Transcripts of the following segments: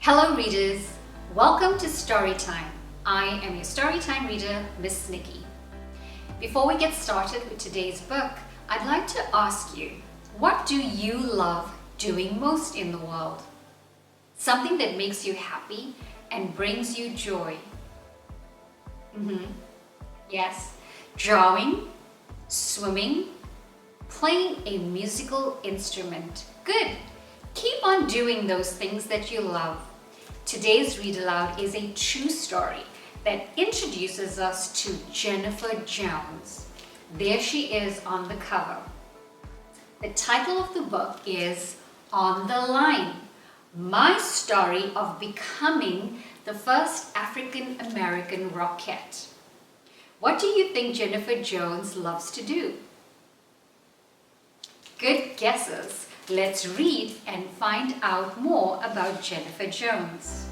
Hello readers, welcome to Storytime. I am your Storytime reader, Ms Nikki. Before we get started with today's book, I'd like to ask you, what do you love doing most in the world? Something that makes you happy and brings you joy. Yes, drawing, swimming, playing a musical instrument. Good! Keep on doing those things that you love. Today's Read Aloud is a true story that introduces us to Jennifer Jones. There she is on the cover. The title of the book is On the Line, My Story of Becoming the First African American Rockette. What do you think Jennifer Jones loves to do? Good guesses. Let's read and find out more about Jennifer Jones.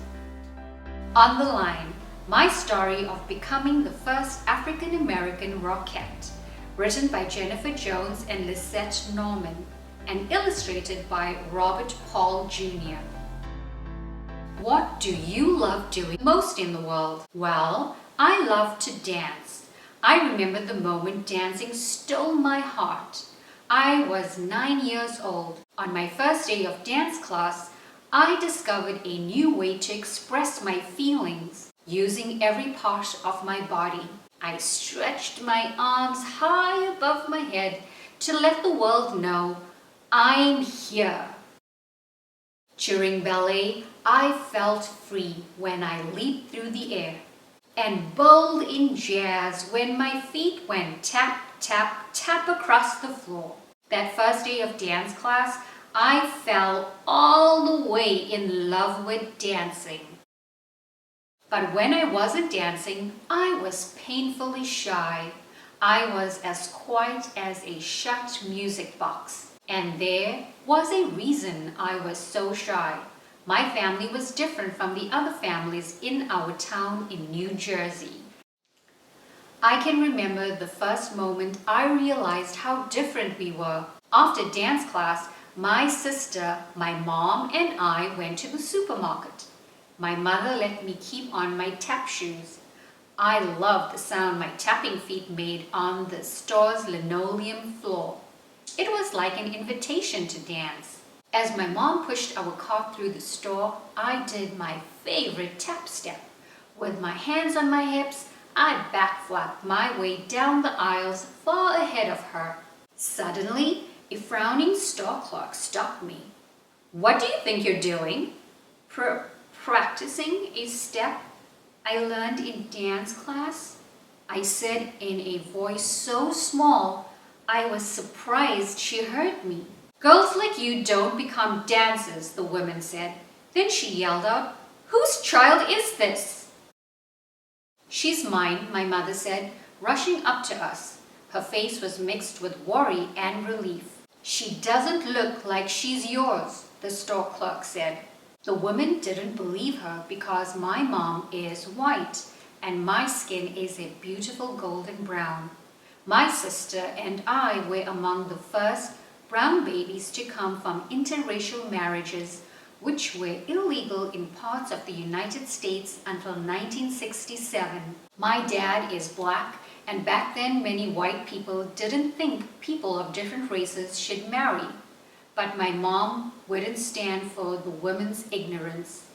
On the Line, My Story of Becoming the First African American Rockette, written by Jennifer Jones and Lisette Norman, and illustrated by Robert Paul Jr. What do you love doing most in the world? Well, I love to dance. I remember the moment dancing stole my heart. I was 9 years old. On my first day of dance class, I discovered a new way to express my feelings using every part of my body. I stretched my arms high above my head to let the world know I'm here. During ballet, I felt free when I leaped through the air, and bold in jazz when my feet went tap, tap, tap across the floor. That first day of dance class, I fell all the way in love with dancing. But when I wasn't dancing, I was painfully shy. I was as quiet as a shut music box. And there was a reason I was so shy. My family was different from the other families in our town in New Jersey. I can remember the first moment I realized how different we were. After dance class, my sister, my mom, and I went to the supermarket. My mother let me keep on my tap shoes. I loved the sound my tapping feet made on the store's linoleum floor. It was like an invitation to dance. As my mom pushed our cart through the store, I did my favorite tap step. With my hands on my hips, I backflapped my way down the aisles far ahead of her. Suddenly, a frowning store clerk stopped me. "What do you think you're doing?" Practicing a step I learned in dance class," I said in a voice so small I was surprised she heard me. "Girls like you don't become dancers," the woman said. Then she yelled out, "Whose child is this?" "She's mine," my mother said, rushing up to us. Her face was mixed with worry and relief. "She doesn't look like she's yours," the store clerk said. The woman didn't believe her because my mom is white and my skin is a beautiful golden brown. My sister and I were among the first brown babies to come from interracial marriages, which were illegal in parts of the United States until 1967. My dad is black, and back then many white people didn't think people of different races should marry. But my mom wouldn't stand for the women's ignorance.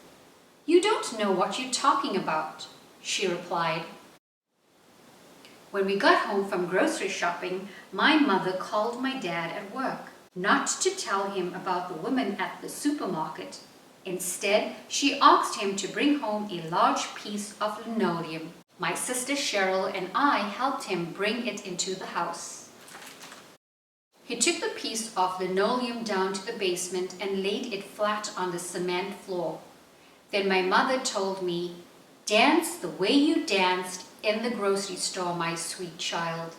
"You don't know what you're talking about," she replied. When we got home from grocery shopping, my mother called my dad at work, not to tell him about the woman at the supermarket. Instead, she asked him to bring home a large piece of linoleum. My sister Cheryl and I helped him bring it into the house. He took the piece of linoleum down to the basement and laid it flat on the cement floor. Then my mother told me, "Dance the way you danced in the grocery store, my sweet child."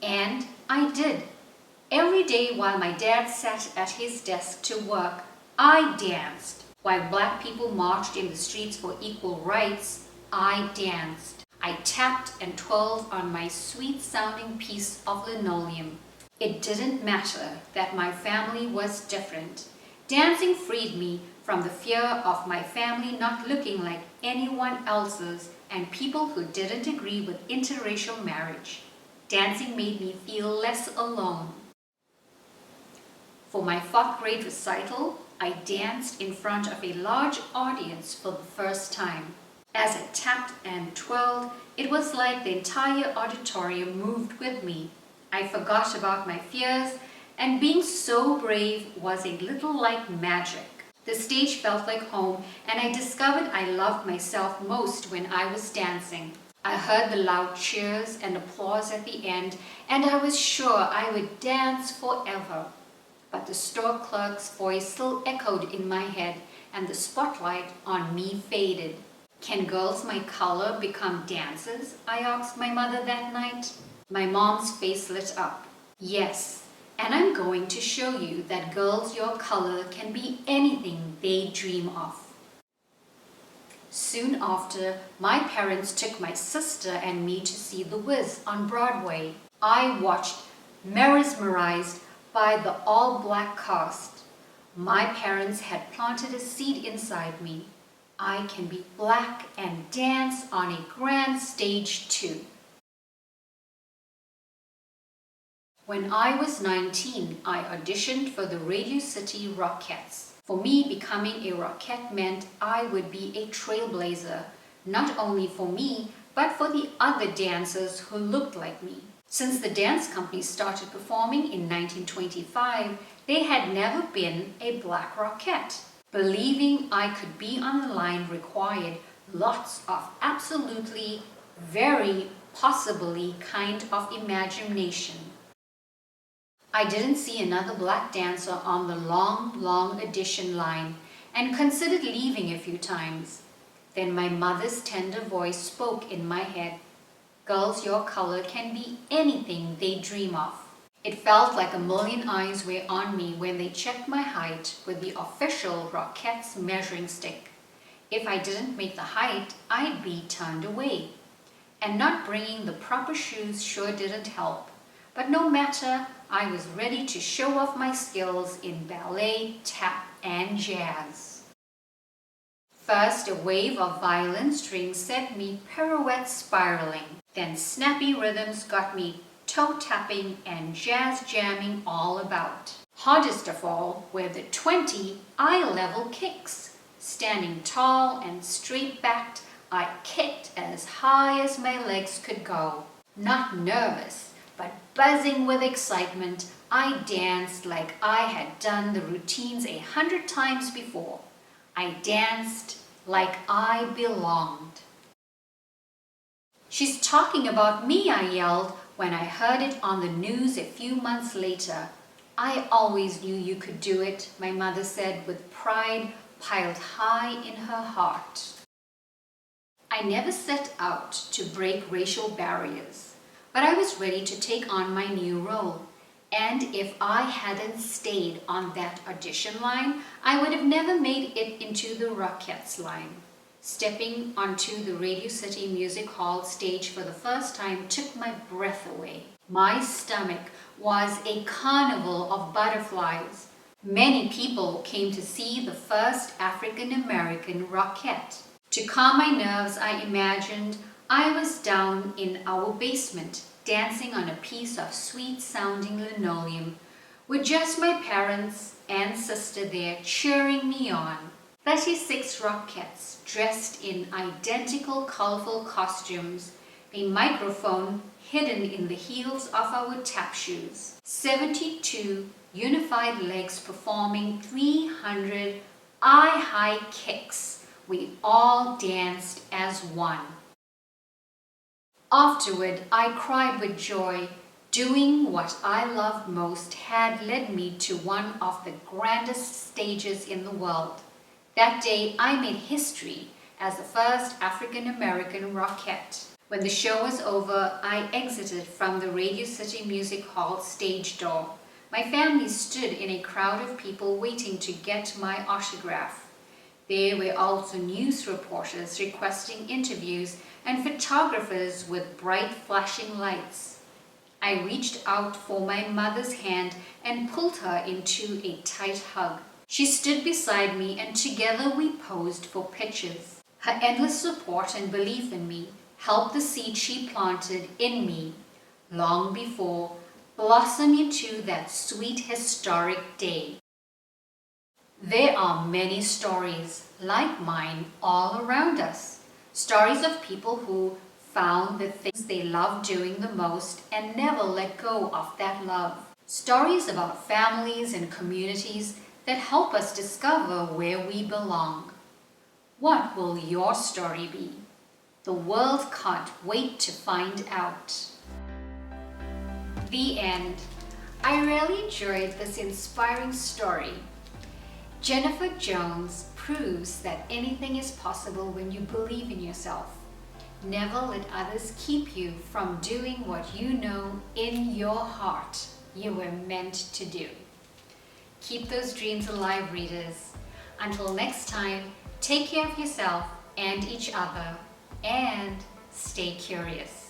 And I did. Every day while my dad sat at his desk to work, I danced. While black people marched in the streets for equal rights, I danced. I tapped and twirled on my sweet-sounding piece of linoleum. It didn't matter that my family was different. Dancing freed me from the fear of my family not looking like anyone else's and people who didn't agree with interracial marriage. Dancing made me feel less alone. For my 4th grade recital, I danced in front of a large audience for the first time. As I tapped and twirled, it was like the entire auditorium moved with me. I forgot about my fears, and being so brave was a little like magic. The stage felt like home, and I discovered I loved myself most when I was dancing. I heard the loud cheers and applause at the end, and I was sure I would dance forever. But the store clerk's voice still echoed in my head, and the spotlight on me faded. "Can girls my color become dancers?" I asked my mother that night. My mom's face lit up. "Yes, and I'm going to show you that girls your color can be anything they dream of." Soon after, my parents took my sister and me to see The Wiz on Broadway. I watched, mesmerized by the all-black cast. My parents had planted a seed inside me. I can be black and dance on a grand stage too. When I was 19, I auditioned for the Radio City Rockettes. For me, becoming a Rockette meant I would be a trailblazer, not only for me, but for the other dancers who looked like me. Since the dance company started performing in 1925, there had never been a black Rockette. Believing I could be on the line required lots of absolutely, very possibly kind of imagination. I didn't see another black dancer on the long audition line and considered leaving a few times. Then my mother's tender voice spoke in my head. "Girls your color can be anything they dream of." It felt like a million eyes were on me when they checked my height with the official Rockette's measuring stick. If I didn't make the height, I'd be turned away. And not bringing the proper shoes sure didn't help. But no matter, I was ready to show off my skills in ballet, tap, and jazz. First, a wave of violin strings set me pirouette spiraling. Then snappy rhythms got me toe-tapping and jazz jamming all about. Hardest of all were the 20 eye-level kicks. Standing tall and straight-backed, I kicked as high as my legs could go. Not nervous, but buzzing with excitement, I danced like I had done the routines 100 times before. I danced like I belonged. "She's talking about me," I yelled when I heard it on the news a few months later. "I always knew you could do it," my mother said with pride piled high in her heart. I never set out to break racial barriers, but I was ready to take on my new role. And if I hadn't stayed on that audition line, I would have never made it into the Rockettes line. Stepping onto the Radio City Music Hall stage for the first time took my breath away. My stomach was a carnival of butterflies. Many people came to see the first African-American Rockette. To calm my nerves, I imagined I was down in our basement, dancing on a piece of sweet-sounding linoleum, with just my parents and sister there cheering me on. 36 Rockettes dressed in identical colorful costumes, a microphone hidden in the heels of our tap shoes. 72 unified legs performing 300 eye-high kicks. We all danced as one. Afterward, I cried with joy. Doing what I loved most had led me to one of the grandest stages in the world. That day, I made history as the first African-American Rockette. When the show was over, I exited from the Radio City Music Hall stage door. My family stood in a crowd of people waiting to get my autograph. There were also news reporters requesting interviews and photographers with bright flashing lights. I reached out for my mother's hand and pulled her into a tight hug. She stood beside me and together we posed for pictures. Her endless support and belief in me helped the seed she planted in me long before blossom into that sweet historic day. There are many stories like mine all around us. Stories of people who found the things they loved doing the most and never let go of that love. Stories about families and communities that help us discover where we belong. What will your story be? The world can't wait to find out. The end. I really enjoyed this inspiring story. Jennifer Jones proves that anything is possible when you believe in yourself. Never let others keep you from doing what you know in your heart you were meant to do. Keep those dreams alive, readers. Until next time, take care of yourself and each other, and stay curious.